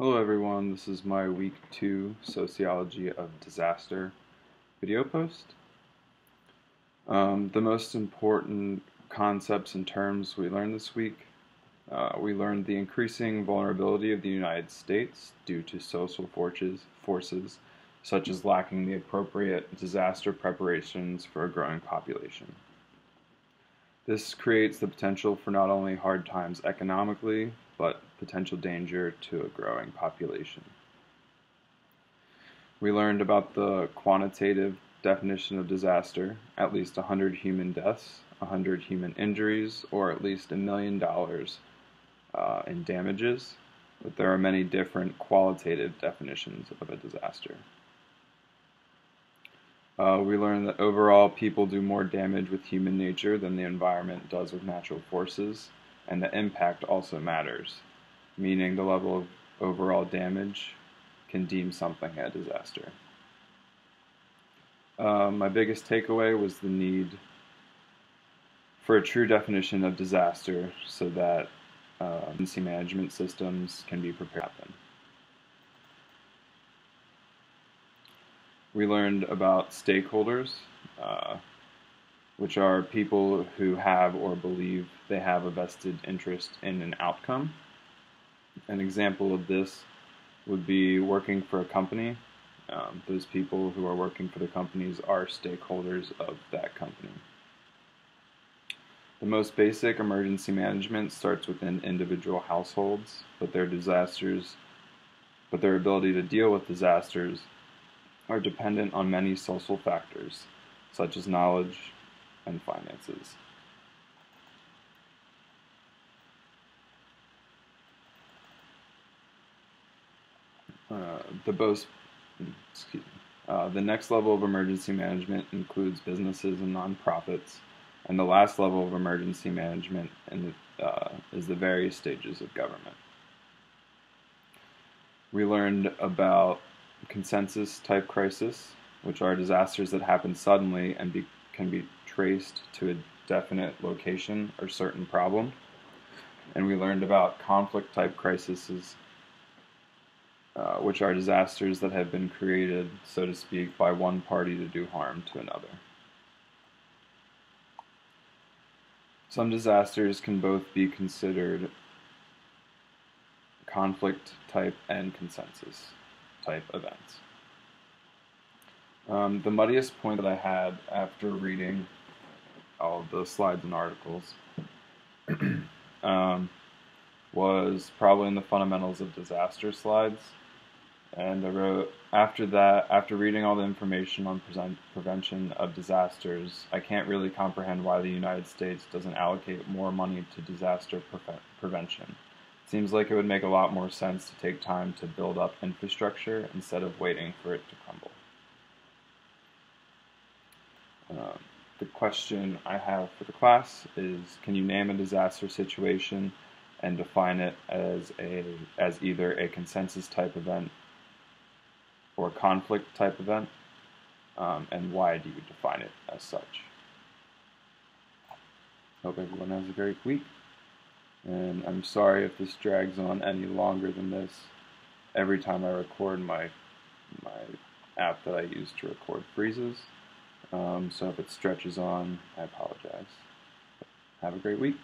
Hello everyone, this is my week 2 Sociology of Disaster video post. The most important concepts and terms we learned this week. We learned the increasing vulnerability of the United States due to social forces such as lacking the appropriate disaster preparations for a growing population. This creates the potential for not only hard times economically, but potential danger to a growing population. We learned about the quantitative definition of disaster: at least 100 human deaths, 100 human injuries, or at least $1 million in damages. But there are many different qualitative definitions of a disaster. We learned that overall people do more damage with human nature than the environment does with natural forces, and the impact also matters, meaning the level of overall damage can deem something a disaster. My biggest takeaway was the need for a true definition of disaster so that emergency management systems can be prepared to happen. We learned about stakeholders, which are people who have or believe they have a vested interest in an outcome. An example of this would be working for a company. Those people who are working for the companies are stakeholders of that company. The most basic emergency management starts within individual households, but their ability to deal with disasters are dependent on many social factors, such as knowledge and finances. The next level of emergency management includes businesses and nonprofits, and the last level of emergency management is the various stages of government. We learned about consensus type crisis, which are disasters that happen suddenly and can be traced to a definite location or certain problem. And we learned about conflict type crises, which are disasters that have been created, so to speak, by one party to do harm to another. Some disasters can both be considered conflict type and consensus type events. The muddiest point that I had after reading all of the slides and articles was probably in the fundamentals of disaster slides. And I wrote, after reading all the information on prevention of disasters, I can't really comprehend why the United States doesn't allocate more money to disaster prevention. It seems like it would make a lot more sense to take time to build up infrastructure instead of waiting for it to crumble. The question I have for the class is, can you name a disaster situation and define it as either a consensus type event or conflict type event, and why do you define it as such? Hope everyone has a great week, and I'm sorry if this drags on any longer than this. Every time I record, my app that I use to record freezes, so if it stretches on, I apologize. Have a great week.